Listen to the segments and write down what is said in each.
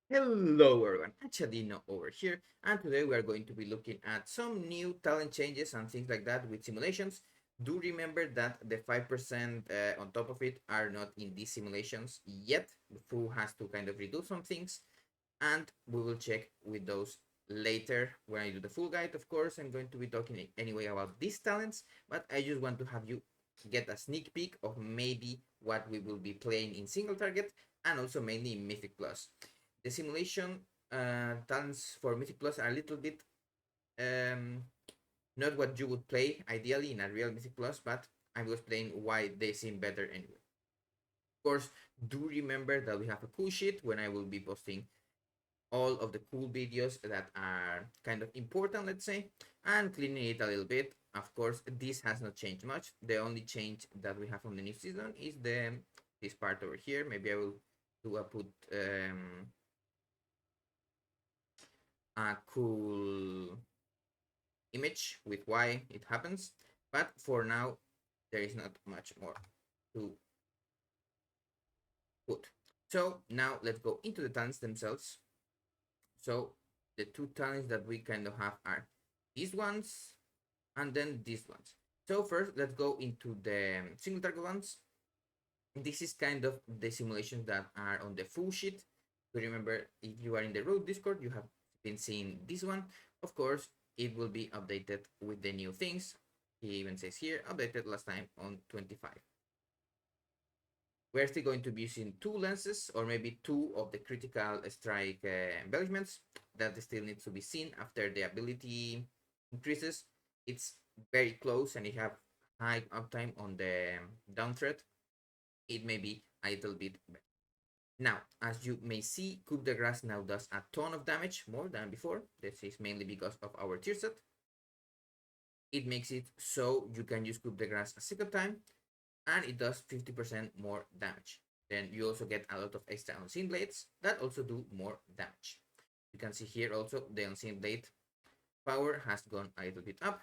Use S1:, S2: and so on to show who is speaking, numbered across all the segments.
S1: Hello everyone, Hachadino over here, and today we are going to be looking at some new talent changes and things like that with simulations. Do remember that the 5% on top of it are not in these simulations yet. The Fu has to kind of redo some things, and we will check with those later when I do the full guide. Of course, I'm going to be talking anyway about these talents, but I just want to have you get a sneak peek of maybe what we will be playing in single target and also mainly in Mythic Plus. The simulation talents for Mythic Plus are a little bit um, not what you would play ideally in a real Mythic Plus, but I was playing why they seem better anyway. Of course, do remember that we have a cool sheet when I will be posting all of the cool videos that are kind of important, let's say, and cleaning it a little bit. Of course, this has not changed much. The only change that we have from the new season is this part over here. Maybe I will do a put a cool image with why it happens, but for now there is not much more to put. So now let's go into the talents themselves. So the two talents that we kind of have are these ones and then these ones. So first let's go into the single target ones. This is kind of the simulations that are on the full sheet. So remember, if you are in the road Discord, you have been seeing this one. Of course, it will be updated with the new things. He even says here, updated last time on 25. We're still going to be using two lenses or maybe two of the critical strike embellishments. That still needs to be seen after the ability increases. It's very close and you have high uptime on the down threat. It may be a little bit better. Now, as you may see, Coup de Grace now does a ton of damage, more than before. This is mainly because of our tier set. It makes it so you can use Coup de Grace a second time, and it does 50% more damage. Then you also get a lot of extra unseen blades that also do more damage. You can see here also the unseen blade power has gone a little bit up.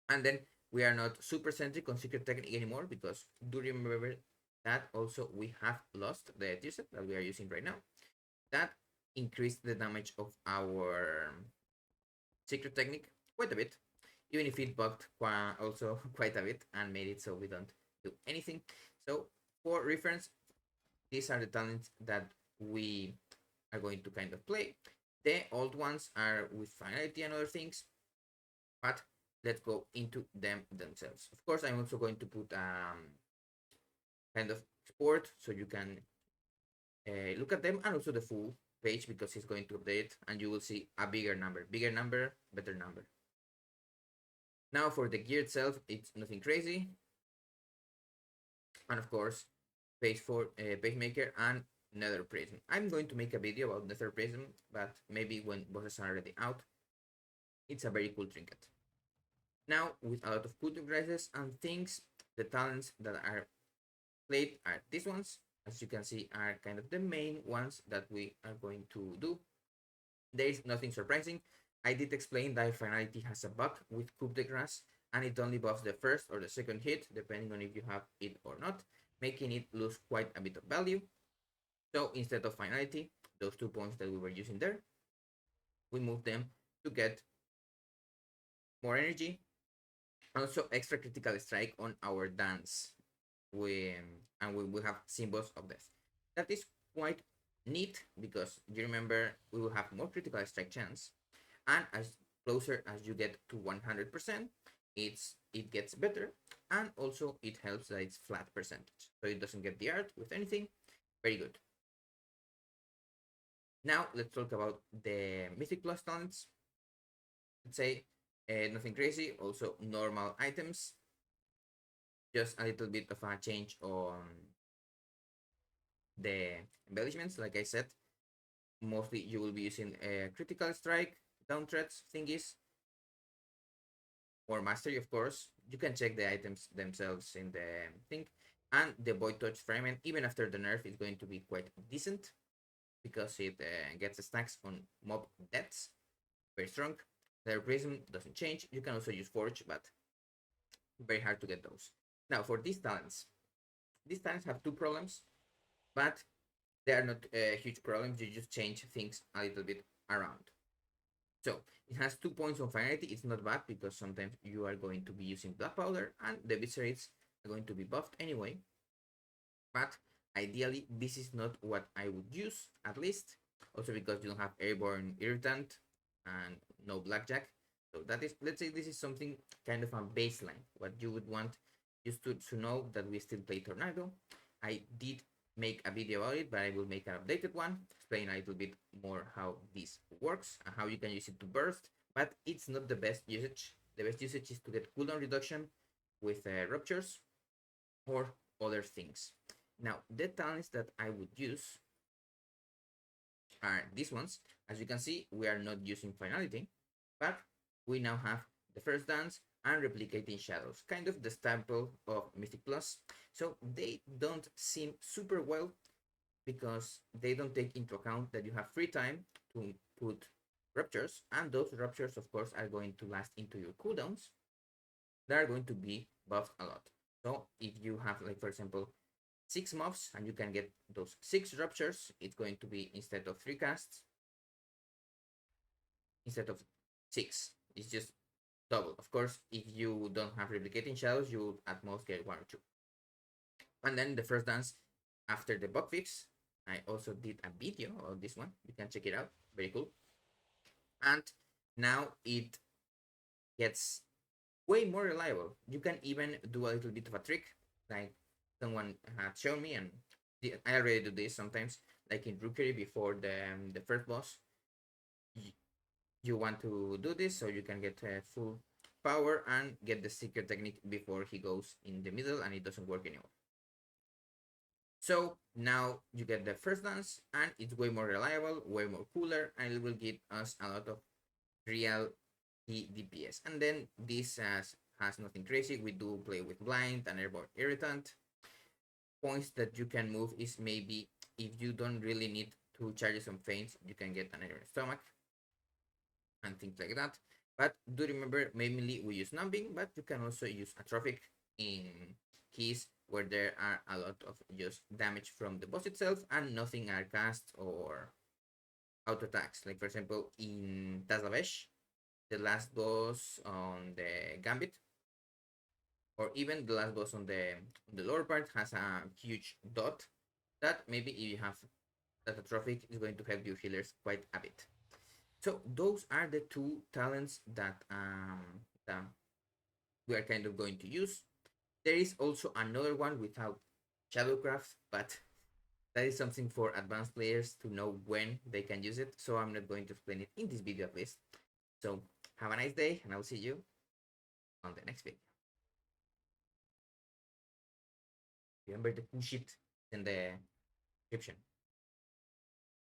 S1: And then we are not super centric on secret technique anymore because do remember that also we have lost the tier set that we are using right now. That increased the damage of our secret technique quite a bit, even if it bugged also quite a bit and made it so we don't do anything. So for reference, these are the talents that we are going to kind of play. The old ones are with finality and other things, but let's go into them themselves. Of course, I'm also going to put kind of export so you can look at them and also the full page because it's going to update and you will see a bigger number, better number. Now for the gear itself, it's nothing crazy. And of course, pacemaker and nether prism. I'm going to make a video about nether prism, but maybe when bosses are already out. It's a very cool trinket. Now, with a lot of good graces and things, the talents that are played are these ones. As you can see, are kind of the main ones that we are going to do. There is nothing surprising. I did explain that finality has a bug with Coup de Grace, and it only buffs the first or the second hit, depending on if you have it or not, making it lose quite a bit of value. So instead of finality, those 2 points that we were using there, we move them to get more energy. Also, extra critical strike on our dance. We will have symbols of death. That is quite neat because you remember we will have more critical strike chance, and as closer as you get to 100%, it gets better, and also it helps that it's flat percentage, so it doesn't get the art with anything. Very good. Now let's talk about the Mythic Plus talents. Let's say nothing crazy, also normal items, just a little bit of a change on the embellishments. Like I said, mostly you will be using a critical strike, down threats, thingies, or mastery, of course. You can check the items themselves in the thing. And the void touch fragment, even after the nerf, is going to be quite decent because it gets stacks on mob deaths. Very strong. The prism doesn't change. You can also use forge, but very hard to get those. Now for these talents have two problems, but They are not huge problems. You just change things a little bit around. So it has 2 points on finality. It's not bad because sometimes you are going to be using black powder and the viscerates are going to be buffed anyway. But ideally, this is not what I would use, at least. Also because you don't have airborne irritant and no blackjack. So that is, let's say this is something kind of a baseline, what you would want just to know that we still play Tornado. I did make a video about it, but I will make an updated one, explain a little bit more how this works and how you can use it to burst, but it's not the best usage. The best usage is to get cooldown reduction with ruptures or other things. Now, the talents that I would use are these ones. As you can see, we are not using finality, but we now have the first dance and replicating shadows, kind of the staple of Mystic Plus. So they don't seem super well because they don't take into account that you have free time to put ruptures, and those ruptures, of course, are going to last into your cooldowns. They are going to be buffed a lot. So if you have, like, for example, 6 mobs and you can get those 6 ruptures, it's going to be, instead of 3 casts, instead of 6, it's just double. Of course, if you don't have replicating shadows, you will at most get 1 or 2. And then the first dance after the bug fix, I also did a video on this one. You can check it out. Very cool. And now it gets way more reliable. You can even do a little bit of a trick, like someone had shown me, and I already do this sometimes, like in Rookery before the first boss. You want to do this so you can get full power and get the secret technique before he goes in the middle and it doesn't work anymore. So now you get the first dance and it's way more reliable, way more cooler, and it will give us a lot of real DPS. And then this has nothing crazy. We do play with blind and airborne irritant. Points that you can move is maybe if you don't really need to charge some feints, you can get an iron stomach and things like that. But do remember, mainly we use numbing, but you can also use atrophic in keys where there are a lot of just damage from the boss itself and nothing are cast or auto attacks. Like for example, in Tazlavesh, the last boss on the Gambit, or even the last boss on the lower part has a huge dot that maybe if you have that atrophic is going to help your healers quite a bit. So those are the 2 talents that we are kind of going to use. There is also another one without Shadowcraft, but that is something for advanced players to know when they can use it. So I'm not going to explain it in this video at least. So have a nice day and I'll see you on the next video. Remember the push it in the description.